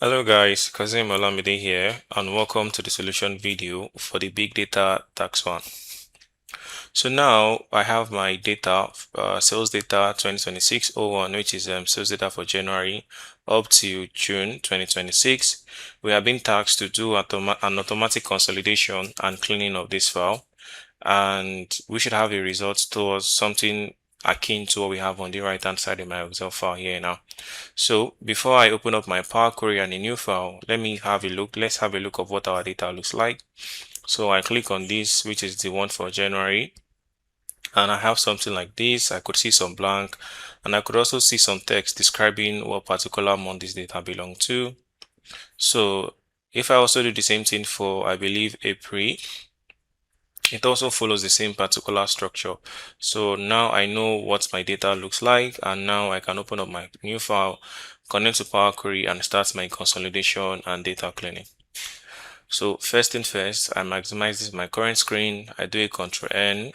Hello guys, Kazim Olamide here, and welcome to the solution video for the Big Data Tax one. So now I have my data, sales data 2026-01, which is sales data for January up to June 2026. We have been tasked to do an automatic consolidation and cleaning of this file, and we should have a result towards something akin to what we have on the right hand side of my Excel file here now. So before I open up my Power Query and a new file, let's have a look of what our data looks like. So I click on this, which is the one for January, and I have something like this. I could see some blank, and I could also see some text describing what particular month this data belong to. So if I also do the same thing for, I believe, April, it also follows the same particular structure. So now I know what my data looks like, and now I can open up my new file, connect to Power Query, and start my consolidation and data cleaning. So first thing first, I maximize my current screen. I do a Control N,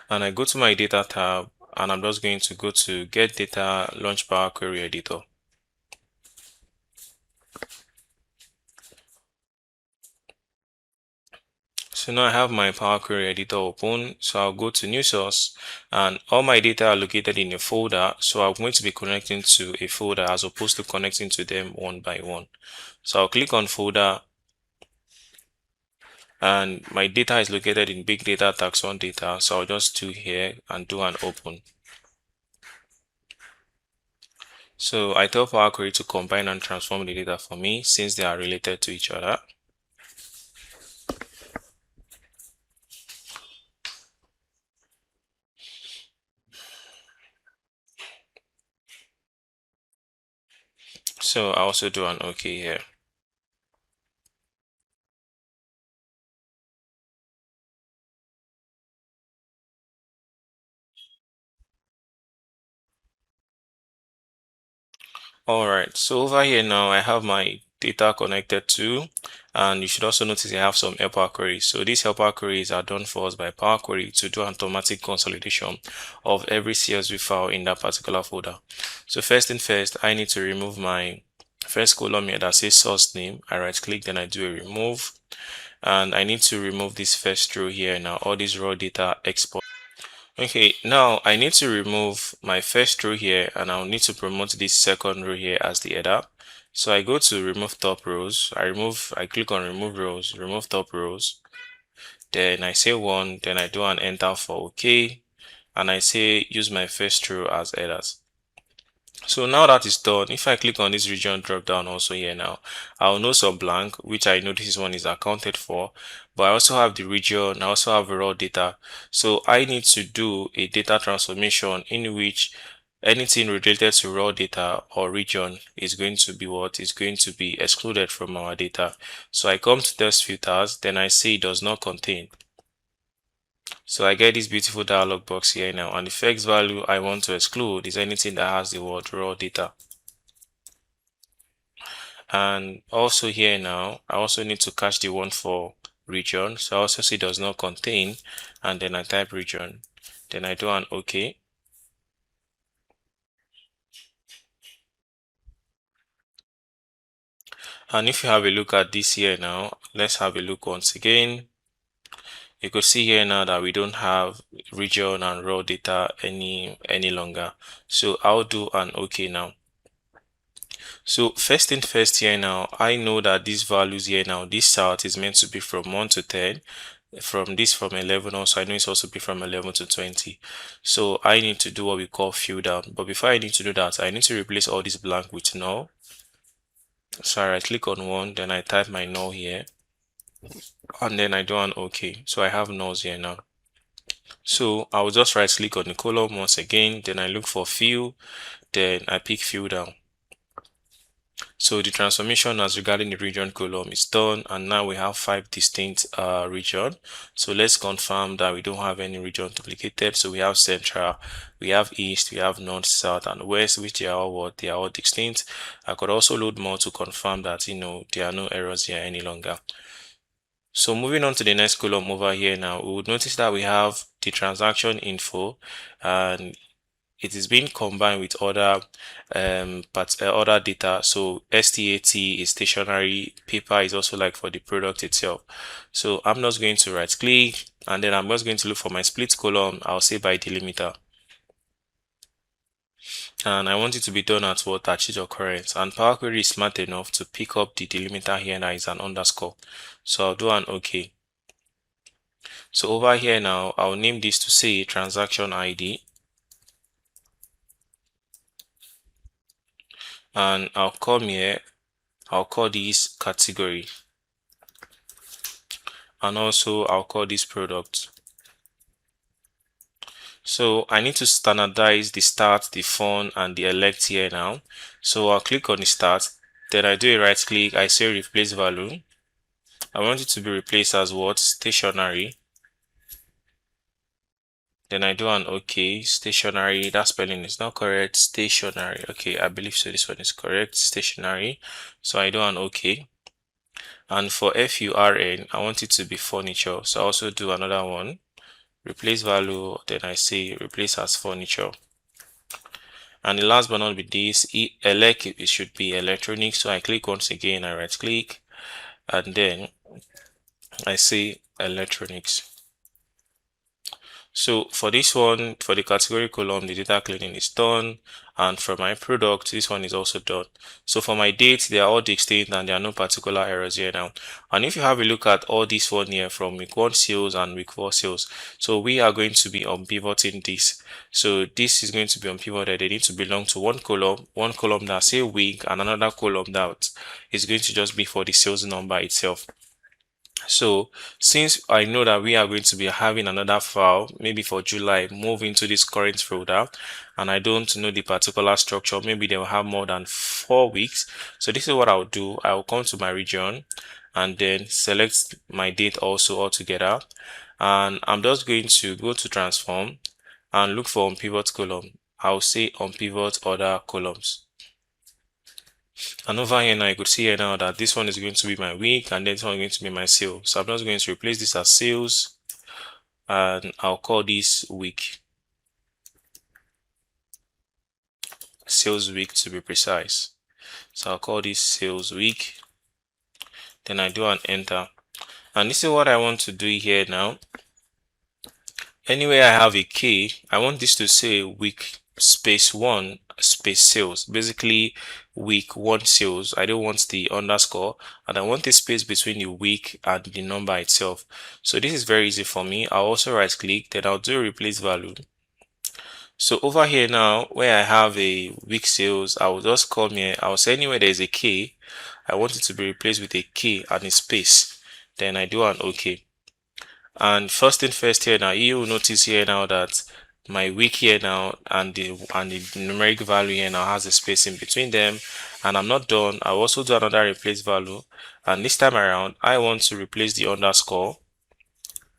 and I go to my data tab, and I'm just going to go to Get Data, Launch Power Query Editor. So now I have my Power Query Editor open. So I'll go to New Source, and all my data are located in a folder. So I'm going to be connecting to a folder as opposed to connecting to them one by one. So I'll click on Folder, and my data is located in Big Data Tax 1 data. So I'll just do here and do an open. So I tell Power Query to combine and transform the data for me since they are related to each other. So I also do an OK here. All right, so over here now I have my data connected to, and you should also notice I have some helper queries. So these helper queries are done for us by Power Query to do an automatic consolidation of every CSV file in that particular folder. So first thing first, I need to remove my first column here that says source name. I right click, then I do a remove, and I need to remove this first row here now, all these raw data export. Okay, now I need to remove my first row here, and I'll need to promote this second row here as the header. So I go to remove top rows. I click on remove rows, remove top rows. Then I say 1, then I do an enter for OK. And I say use my first row as headers. So now that is done, if I click on this region drop down also here now, I'll know some blank, which I know this one is accounted for, but I also have the region, I also have raw data. So I need to do a data transformation in which anything related to raw data or region is going to be what is going to be excluded from our data. So I come to test filters, then I say it does not contain. So I get this beautiful dialog box here now, and the first value I want to exclude is anything that has the word raw data. And also here now, I also need to catch the one for region. So I also say does not contain, and then I type region. Then I do an OK. And if you have a look at this here now, let's have a look once again. You could see here now that we don't have region and raw data any longer. So I'll do an OK now. So first thing first here now, I know that these values here now, this chart is meant to be from 1 to 10. From 11 also, I know it's also be from 11 to 20. So I need to do what we call fill down. But before I need to do that, I need to replace all this blank with null. So I right click on 1, then I type my null here. And then I do an OK. So I have nulls here now. So I will just right click on the column once again, then I look for fill, then I pick fill down. So the transformation as regarding the region column is done, and now we have 5 distinct regions. So let's confirm that we don't have any region duplicated. So we have central, we have east, we have north, south, and west, which they are all what they are all distinct. I could also load more to confirm that there are no errors here any longer. So moving on to the next column over here now, we would notice that we have the transaction info, and it is being combined with other other data. So STAT is stationary, paper is also like for the product itself. So I'm just going to right click, and then I'm just going to look for my split column. I'll say by delimiter, and I want it to be done at what, at each occurrence. And Power Query is smart enough to pick up the delimiter here now is an underscore. So I'll do an OK. So over here now, I'll name this to say transaction ID, and I'll come here, I'll call this category, and also I'll call this product. So I need to standardize the start, the font, and the elect here now. So I'll click on the start, then I do a right click, I say replace value. I want it to be replaced as what? Stationary. Then I do an OK. Stationary, that spelling is not correct. Stationary. Okay, I believe so. This one is correct. Stationary. So I do an OK. And for FURN, I want it to be furniture. So I also do another one. Replace value. Then I say replace as furniture. And the last but not be this, elect, it should be electronic. So I click once again, I right click, and then I say electronics. So for this one, for the category column, the data cleaning is done. And for my product, this one is also done. So for my dates, they are all distinct and there are no particular errors here now. And if you have a look at all this one here from week 1 sales and week 4 sales, so we are going to be unpivoting this. So this is going to be unpivoted. They need to belong to one column that say week, and another column that is going to just be for the sales number itself. So since I know that we are going to be having another file, maybe for July, move into this current folder, and I don't know the particular structure, maybe they will have more than 4 weeks. So this is what I'll do. I'll come to my region and then select my date also all together. And I'm just going to go to transform and look for unpivot column. I'll say unpivot other columns. And over here now, you could see here now that this one is going to be my week, and then this one is going to be my sales. So I'm just going to replace this as sales, and I'll call this week. Sales week to be precise. So I'll call this sales week. Then I do an enter. And this is what I want to do here now. Anyway, I have a key, I want this to say week space 1 space sales, basically week 1 sales. I don't want the underscore, and I want the space between the week and the number itself. So this is very easy for me. I'll also right click, then I'll do replace value. So over here now, where I have a week sales, I will just come here, I'll say anywhere there is a key, I want it to be replaced with a key and a space. Then I do an OK. And first thing first here now, you will notice here now that my week here now and the numeric value here now has a space in between them. And I'm not done. I'll also do another replace value, and this time around I want to replace the underscore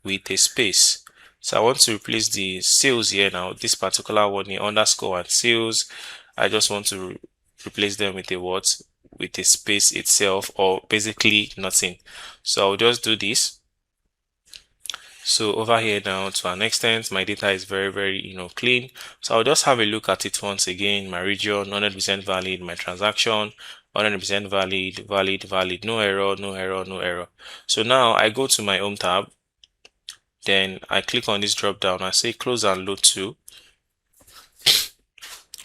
with a space. So I want to replace the sales here now, this particular one here, underscore and sales. I just want to replace them with a what? With a space itself, or basically nothing. So I'll just do this. So over here now, to an extent, my data is very clean. So I'll just have a look at it once again. My region 100% valid, my transaction 100% valid, no error. So now I go to my home tab, then I click on this drop down, I say close and load to.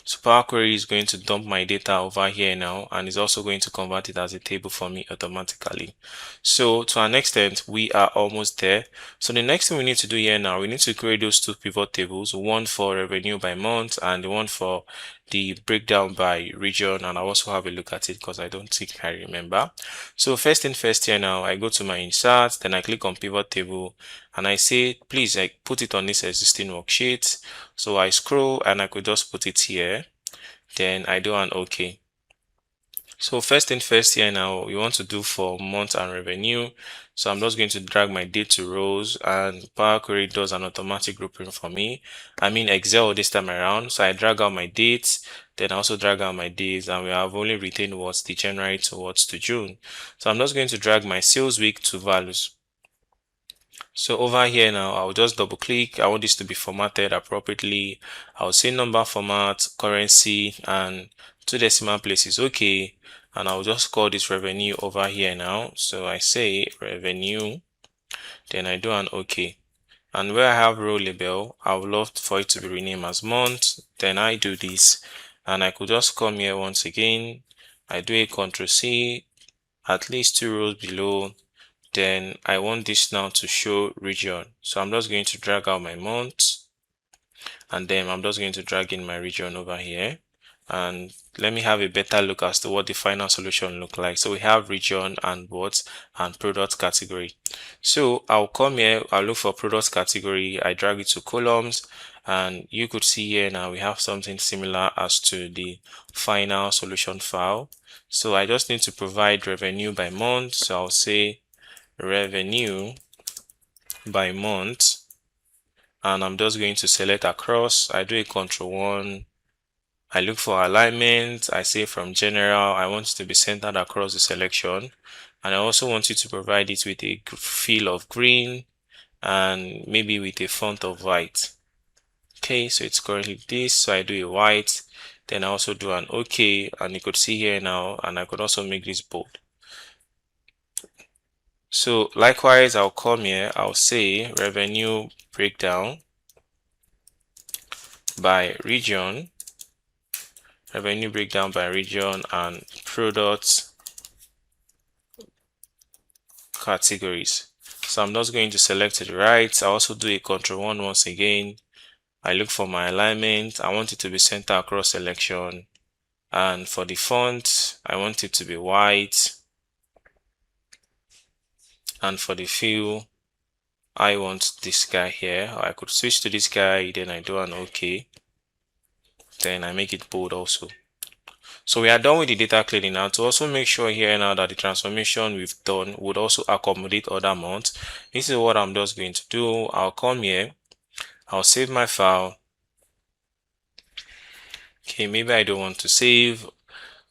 So Power Query is going to dump my data over here now, and is also going to convert it as a table for me automatically. So to an extent, we are almost there. So the next thing we need to do here now, we need to create those 2 pivot tables, one for revenue by month and the one for the breakdown by region. And I'll also have a look at it because I don't think I remember. So first thing first here now, I go to my insert, then I click on pivot table, and I say, please, I put it on this existing worksheet. So I scroll and I could just put it here. Then I do an OK. So first thing first here now, we want to do for month and revenue. So I'm just going to drag my date to rows, and Power Query does an automatic grouping for me. I mean Excel this time around. So I drag out my dates, then I also drag out my days, and we have only retained what's the January to what's to June. So I'm just going to drag my sales week to values. So over here now, I'll just double click. I want this to be formatted appropriately. I'll say number format, currency, and 2 decimal places. Okay. And I'll just call this revenue over here now. So I say revenue, then I do an OK. And where I have row label, I would love for it to be renamed as month. Then I do this, and I could just come here once again. I do a Ctrl C, at least 2 rows below. Then I want this now to show region. So I'm just going to drag out my month, and then I'm just going to drag in my region over here. And let me have a better look as to what the final solution look like. So we have region and what and product category. So I'll come here, I'll look for product category, I drag it to columns, and you could see here now we have something similar as to the final solution file. So I just need to provide revenue by month. So I'll say revenue by month, and I'm just going to select across. I do a Ctrl 1. I look for alignment. I say from general, I want it to be centered across the selection. And I also want you to provide it with a feel of green and maybe with a font of white. Okay, so it's currently this. So I do a white. Then I also do an OK, and you could see here now, and I could also make this bold. So likewise, I'll come here, I'll say revenue breakdown by region, revenue breakdown by region, and product categories. So I'm just going to select to the right. I also do a Ctrl 1 once again. I look for my alignment. I want it to be center across selection. And for the font, I want it to be white. And for the fill, I want this guy here. I could switch to this guy, then I do an OK. Then I make it bold also. So we are done with the data cleaning. Now to also make sure here now that the transformation we've done would also accommodate other months, this is what I'm just going to do. I'll come here, I'll save my file. Okay, maybe I don't want to save.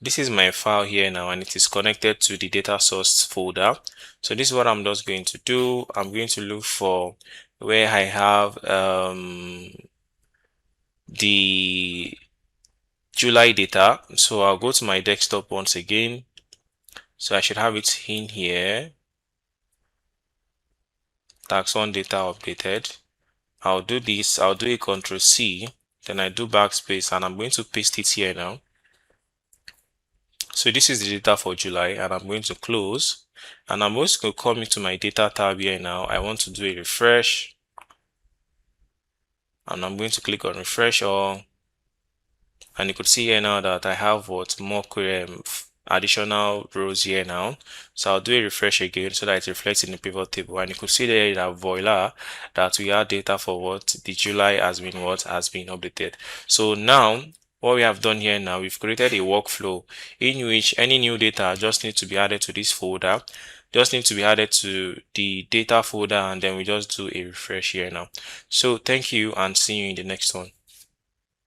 This is my file here now, and it is connected to the data source folder. So this is what I'm just going to do. I'm going to look for where I have the July data. So I'll go to my desktop once again. So I should have it in here. Tax 1 data updated. I'll do this. I'll do a Ctrl C. Then I do backspace, and I'm going to paste it here now. So this is the data for July, and I'm going to close. And I'm also going to come into my data tab here now. I want to do a refresh. And I'm going to click on refresh all. And you could see here now that I have what more additional rows here now. So I'll do a refresh again so that it reflects in the pivot table. And you could see there that voila, that we have data for what the July has been updated. So now what we have done here now, we've created a workflow in which any new data just needs to be added to this folder, just need to be added to the data folder, and then we just do a refresh here now. So thank you, and see you in the next one.